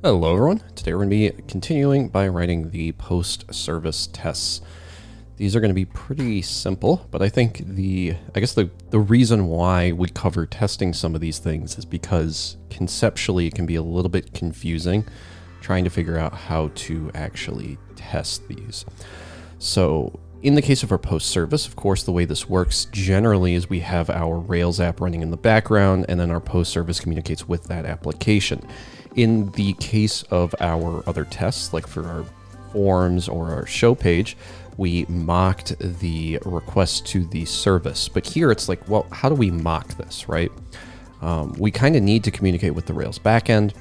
Hello everyone. Today we're going to be continuing by writing the post-service tests. These are going to be pretty simple, but I think the reason why we cover testing some of these things is because conceptually it can be a little bit confusing trying to figure out how to actually test these. So in the case of our post-service, of course, the way this works generally is we have our Rails app running in the background, and then our post-service communicates with that application. In the case of our other tests, like for our forms or our show page, we mocked the request to the service. But here it's like, well, how do we mock this, right? We kind of need to communicate with the Rails backend.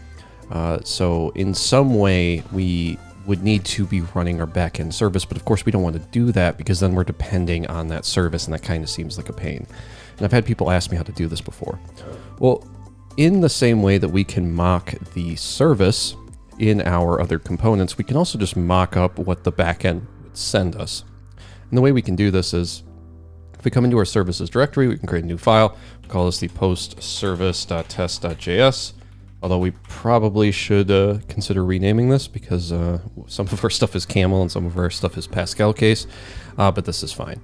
So in some way, we would need to be running our backend service, but of course we don't want to do that because then we're depending on that service, and that kind of seems like a pain. And I've had people ask me how to do this before. Well, in the same way that we can mock the service in our other components, we can also just mock up what the backend would send us. And the way we can do this is, if we come into our services directory, we can create a new file. We'll call this the postservice.test.js. Although we probably should consider renaming this because some of our stuff is camel and some of our stuff is Pascal case, but this is fine.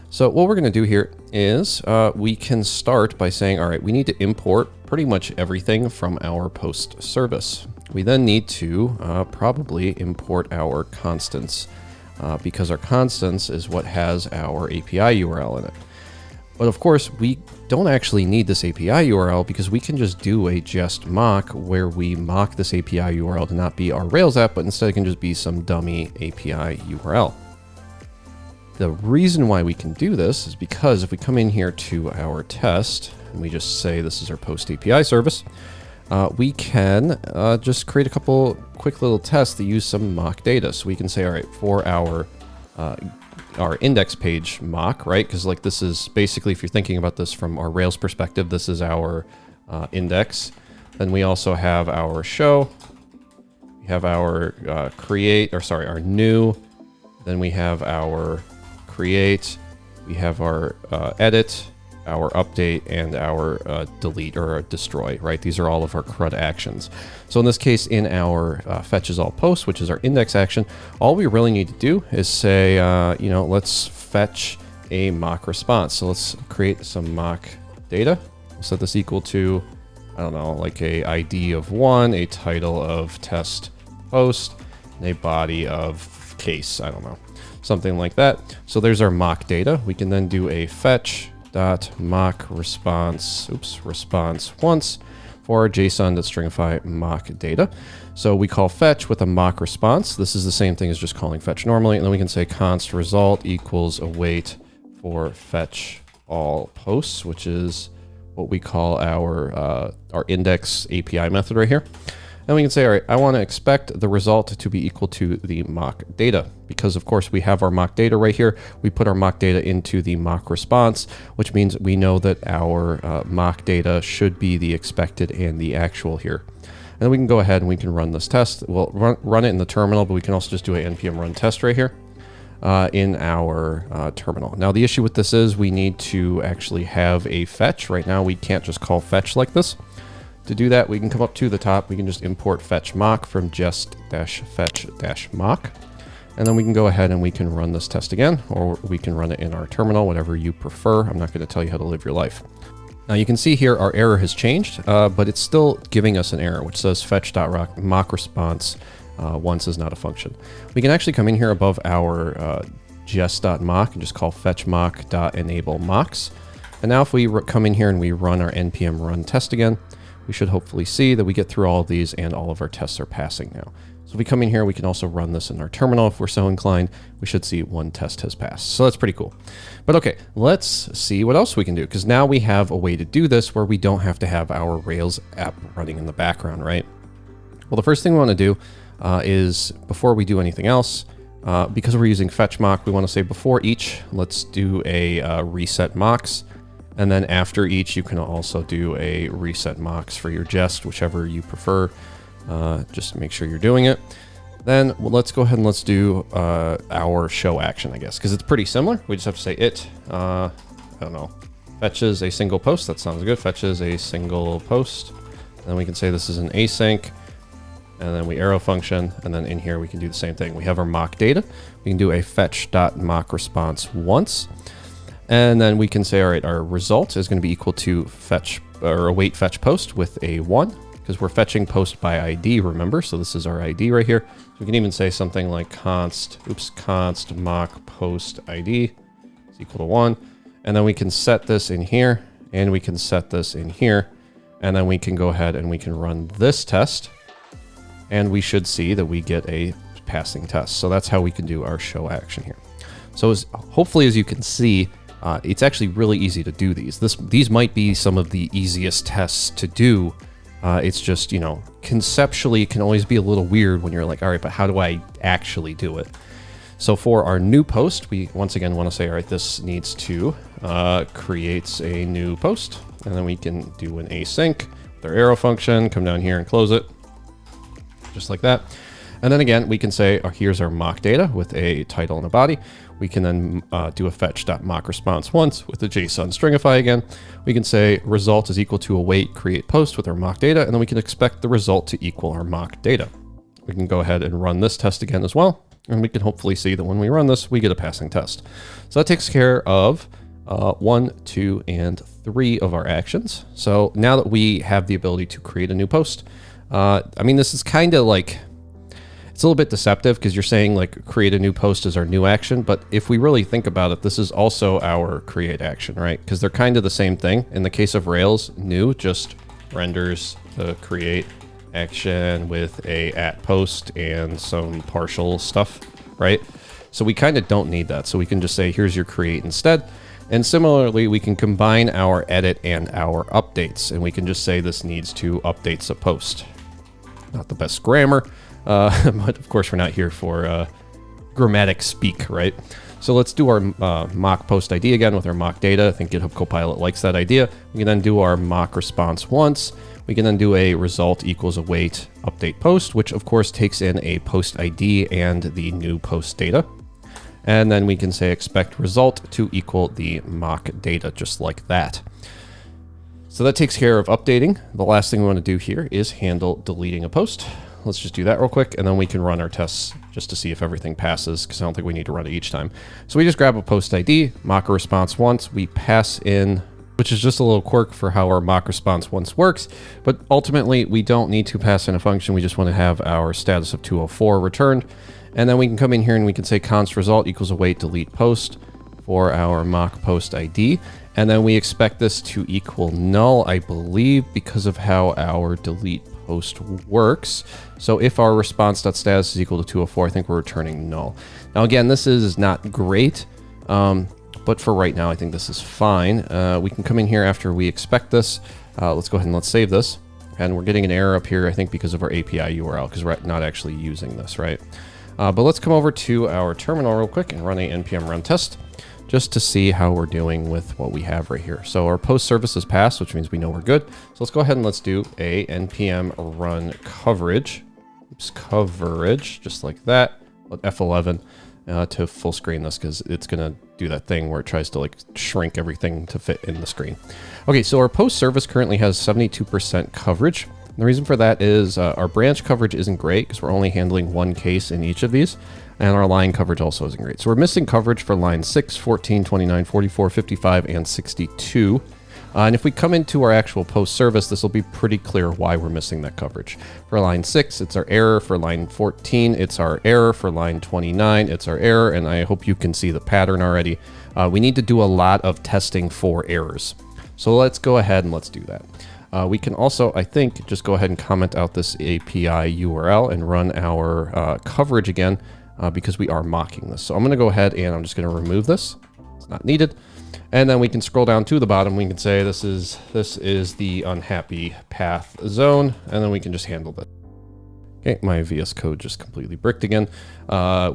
So what we're going to do here is we can start by saying, all right, we need to import pretty much everything from our post service. We then need to probably import our constants because our constants is what has our API URL in it. But of course, we don't actually need this API URL because we can just do a just mock where we mock this API URL to not be our Rails app, but instead it can just be some dummy API URL. The reason why we can do this is because if we come in here to our test and we just say this is our post API service, we can just create a couple quick little tests that use some mock data. So we can say, all right, for our index page mock, right? Because like this is basically, if you're thinking about this from our Rails perspective, this is our index. Then we also have our show. We have our our new. Then we have our create. We have our edit, our update, and our delete or destroy, right? These are all of our CRUD actions. So in this case, in our fetches all posts, which is our index action, all we really need to do is say, let's fetch a mock response. So let's create some mock data. We'll set this equal to, I don't know, like a ID of 1, a title of test post, and a body of case, I don't know, something like that. So there's our mock data. We can then do a fetch dot mock response once for our JSON.stringify mock data. So we call fetch with a mock response. This is the same thing as just calling fetch normally. And then we can say const result equals await for fetch all posts, which is what we call our index API method right here. And we can say, all right, I want to expect the result to be equal to the mock data, because of course we have our mock data right here. We put our mock data into the mock response, which means we know that our mock data should be the expected and the actual here. And then we can go ahead and we can run this test. We'll run it in the terminal, but we can also just do a npm run test right here in our terminal. Now the issue with this is we need to actually have a fetch. Right now we can't just call fetch like this. To do that, we can come up to the top. We can just import fetch mock from just-fetch-mock. And then we can go ahead and we can run this test again, or we can run it in our terminal, whatever you prefer. I'm not going to tell you how to live your life. Now you can see here our error has changed, but it's still giving us an error, which says fetch.mock response once is not a function. We can actually come in here above our just.mock and just call fetch mock.enable mocks. And now if we come in here and we run our npm run test again, we should hopefully see that we get through all of these and all of our tests are passing now. So if we come in here, we can also run this in our terminal if we're so inclined. We should see one test has passed. So that's pretty cool. But okay, let's see what else we can do, because now we have a way to do this where we don't have to have our Rails app running in the background, right? Well, the first thing we want to do is, before we do anything else, because we're using fetch mock, we want to say before each, let's do a reset mocks. And then after each, you can also do a reset mocks for your jest, whichever you prefer. Just make sure you're doing it. Then let's go ahead and let's do our show action, I guess, because it's pretty similar. We just have to say it, I don't know, fetches a single post. That sounds good. Fetches a single post. Then we can say this is an async. and then we arrow function, and then in here we can do the same thing. We have our mock data. We can do a fetch.mock response once, and then we can say, all right, our result is going to be equal to fetch or await fetch post with a 1, because we're fetching post by ID, remember? So this is our ID right here. So we can even say something like const mock post ID is equal to 1. And then we can set this in here, and we can set this in here. And then we can go ahead and we can run this test, and we should see that we get a passing test. So that's how we can do our show action here. So hopefully, as you can see, it's actually really easy to do these. These might be some of the easiest tests to do. It's just, conceptually it can always be a little weird when you're like, all right, but how do I actually do it? So for our new post, we once again want to say, all right, this needs to create a new post. And then we can do an async with our arrow function, come down here and close it, just like that. And then again, we can say, here's our mock data with a title and a body. We can then do a fetch.mock response once with the JSON stringify again. We can say result is equal to await create post with our mock data, and then we can expect the result to equal our mock data. We can go ahead and run this test again as well, and we can hopefully see that when we run this, we get a passing test. So that takes care of 1, 2, and 3 of our actions. So now that we have the ability to create a new post, this is kind of like, it's a little bit deceptive because you're saying like create a new post is our new action, but if we really think about it, this is also our create action, right? Because they're kind of the same thing. In the case of Rails, new just renders the create action with a @post and some partial stuff, right? So we kind of don't need that. So we can just say, here's your create instead. And similarly, we can combine our edit and our updates, and we can just say this needs to updates a post. Not the best grammar, but of course we're not here for grammatic speak, right? So let's do our mock post ID again with our mock data. I think GitHub Copilot likes that idea. We can then do our mock response once. We can then do a result equals await update post, which of course takes in a post ID and the new post data. And then we can say expect result to equal the mock data, just like that. So that takes care of updating. The last thing we want to do here is handle deleting a post. Let's just do that real quick, and then we can run our tests just to see if everything passes, because I don't think we need to run it each time. So we just grab a post ID, mock a response once, we pass in, which is just a little quirk for how our mock response once works, but ultimately we don't need to pass in a function. We just want to have our status of 204 returned. And then we can come in here and we can say const result equals await delete post for our mock post ID. And then we expect this to equal null, I believe, because of how our delete post works. So if our response.status is equal to 204, I think we're returning null. Now again, this is not great, but for right now, I think this is fine. We can come in here after we expect this. Let's go ahead and let's save this. And we're getting an error up here, I think, because of our API URL, because we're not actually using this, right? But let's come over to our terminal real quick and run a npm run test just to see how we're doing with what we have right here. So our post service is passed, which means we know we're good. So let's go ahead and let's do a npm run coverage. Oops, coverage, just like that. Let F11 to full screen this, because it's going to do that thing where it tries to like shrink everything to fit in the screen. Okay, so our post service currently has 72% coverage. And the reason for that is our branch coverage isn't great because we're only handling one case in each of these, and our line coverage also isn't great. So we're missing coverage for line 6, 14, 29, 44, 55, and 62. And if we come into our actual post service, this will be pretty clear why we're missing that coverage. For line 6, it's our error. For line 14, it's our error. For line 29, it's our error. And I hope you can see the pattern already. We need to do a lot of testing for errors. So let's go ahead and let's do that. We can also, I think, just go ahead and comment out this API URL and run our coverage again because we are mocking this. So I'm going to go ahead and I'm just going to remove this. It's not needed. And then we can scroll down to the bottom. We can say this is the unhappy path zone, and then we can just handle that. Okay, my VS Code just completely bricked again.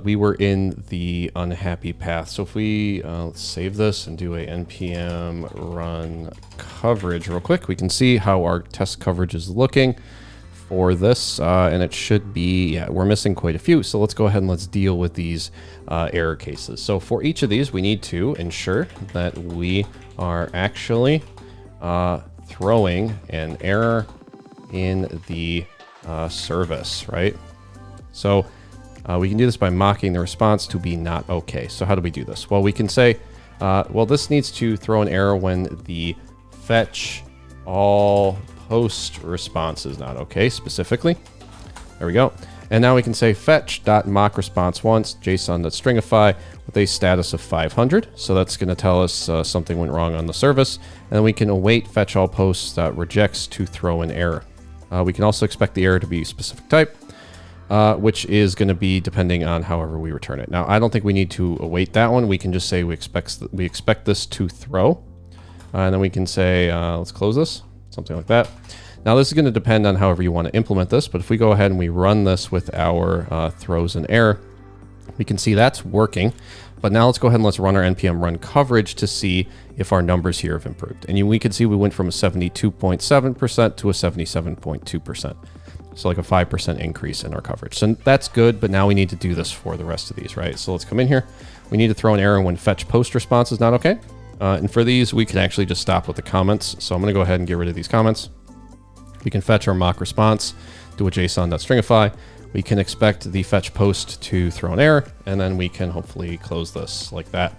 We were in the unhappy path. So if we let's save this and do a npm run coverage real quick, we can see how our test coverage is looking for this. And it should be, yeah, we're missing quite a few. So let's go ahead and let's deal with these error cases. So for each of these, we need to ensure that we are actually throwing an error in the service, right? So we can do this by mocking the response to be not okay. So how do we do this? Well, we can say, well, this needs to throw an error when the fetch all post response is not okay, specifically. There we go. And now we can say fetch.mock response once JSON.stringify with a status of 500. So that's going to tell us something went wrong on the service. And then we can await fetch all posts rejects to throw an error. We can also expect the error to be specific type, which is going to be depending on however we return it. Now, I don't think we need to await that one. We can just say we expect this to throw. And then we can say, let's close this, something like that. Now, this is going to depend on however you want to implement this, but if we go ahead and we run this with our throws and error, we can see that's working. But now let's go ahead and let's run our npm run coverage to see if our numbers here have improved. And we can see we went from a 72.7% to a 77.2%. So like a 5% increase in our coverage. So that's good, but now we need to do this for the rest of these, right? So let's come in here. We need to throw an error when fetch post response is not okay. And for these, we can actually just stop with the comments. So I'm going to go ahead and get rid of these comments. We can fetch our mock response, do a JSON.stringify. We can expect the fetch post to throw an error, and then we can hopefully close this like that.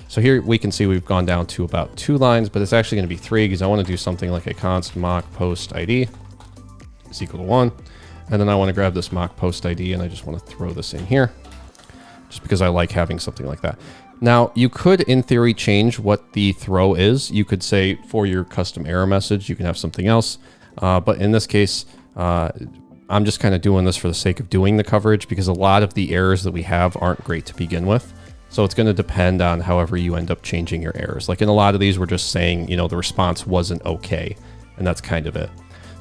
So here we can see we've gone down to about 2 lines, but it's actually going to be 3 because I want to do something like a const mock post ID is equal to 1. And then I want to grab this mock post ID and I just want to throw this in here just because I like having something like that. Now, you could, in theory, change what the throw is. You could say for your custom error message, you can have something else. But in this case, I'm just kind of doing this for the sake of doing the coverage because a lot of the errors that we have aren't great to begin with. So it's going to depend on however you end up changing your errors. Like in a lot of these, we're just saying, you know, the response wasn't okay. And that's kind of it.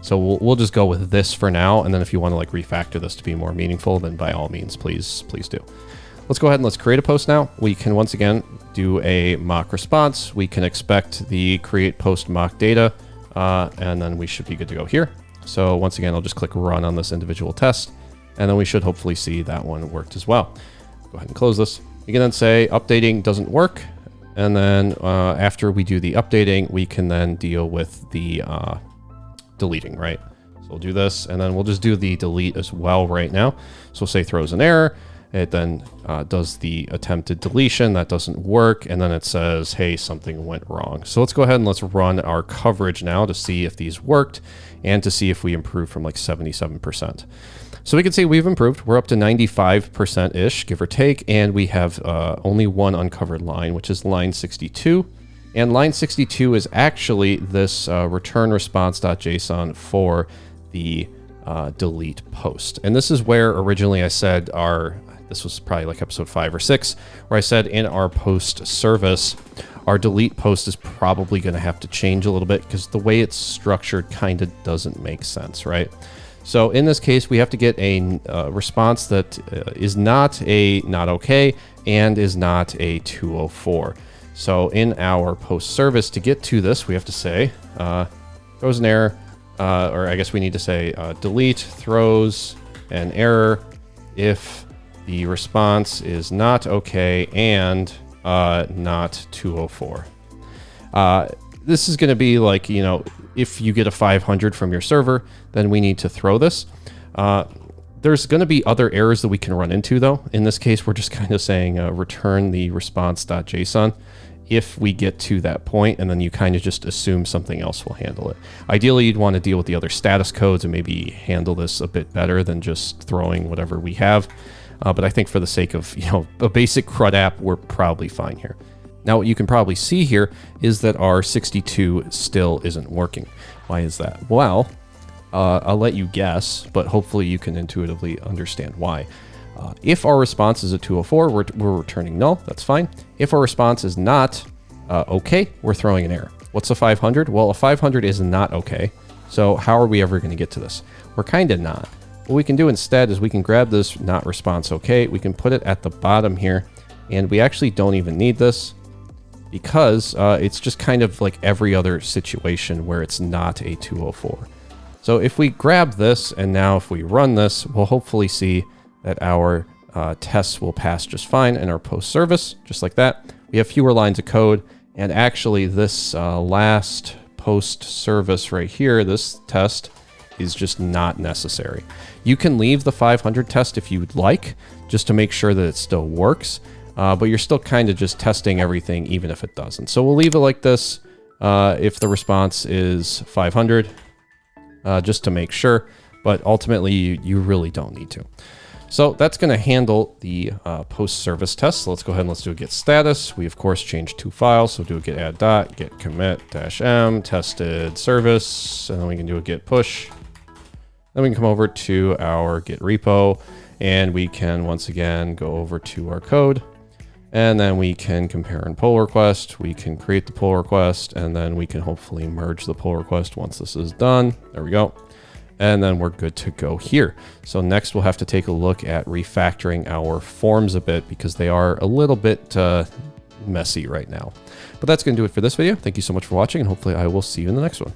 So we'll just go with this for now. And then if you want to like refactor this to be more meaningful, then by all means, please do. Let's go ahead and let's create a post now. We can once again do a mock response. We can expect the create post mock data. And then we should be good to go here. So once again, I'll just click run on this individual test, and then we should hopefully see that one worked as well. Go ahead and close this. You can then say updating doesn't work. And then after we do the updating, we can then deal with the deleting, right? So we'll do this, and then we'll just do the delete as well right now. So we'll say throws an error. It then does the attempted deletion. That doesn't work. And then it says, hey, something went wrong. So let's go ahead and let's run our coverage now to see if these worked and to see if we improved from like 77%. So we can see we've improved. We're up to 95%-ish, give or take. And we have only one uncovered line, which is line 62. And line 62 is actually this return response.json for the delete post. And this is where originally I said this was probably like episode 5 or 6, where I said in our post service, our delete post is probably going to have to change a little bit because the way it's structured kind of doesn't make sense, right? So in this case, we have to get a response that is not okay and is not a 204. So in our post service, to get to this, we have to say throws an error, or I guess we need to say delete throws an error if the response is not okay and not 204. This is going to be like, you know, if you get a 500 from your server, then we need to throw this. There's going to be other errors that we can run into, though. In this case, we're just kind of saying return the response.json if we get to that point, and then you kind of just assume something else will handle it. Ideally, you'd want to deal with the other status codes and maybe handle this a bit better than just throwing whatever we have. But I think for the sake of, you know, a basic CRUD app, we're probably fine here. Now, what you can probably see here is that our 62 still isn't working. Why is that? Well, I'll let you guess, but hopefully you can intuitively understand why. If our response is a 204, we're returning null. That's fine. If our response is not okay, we're throwing an error. What's a 500? Well, a 500 is not okay. So how are we ever going to get to this? We're kind of not. What we can do instead is we can grab this not response okay. We can put it at the bottom here, and we actually don't even need this because it's just kind of like every other situation where it's not a 204. So if we grab this, and now if we run this, we'll hopefully see that our tests will pass just fine in our post service, just like that. We have fewer lines of code, and actually this last post service right here, this test, is just not necessary. You can leave the 500 test if you would like, just to make sure that it still works, but you're still kind of just testing everything even if it doesn't. So we'll leave it like this if the response is 500, just to make sure, but ultimately you really don't need to. So that's going to handle the post-service test. So let's go ahead and let's do a get status. We, of course, changed 2 files. So do a get add dot, get commit -m, tested service, and then we can do a get push. Then we can come over to our Git repo, and we can once again go over to our code, and then we can compare and pull request. We can create the pull request, and then we can hopefully merge the pull request once this is done. There we go. And then we're good to go here. So next we'll have to take a look at refactoring our forms a bit because they are a little bit messy right now. But that's going to do it for this video. Thank you so much for watching, and hopefully I will see you in the next one.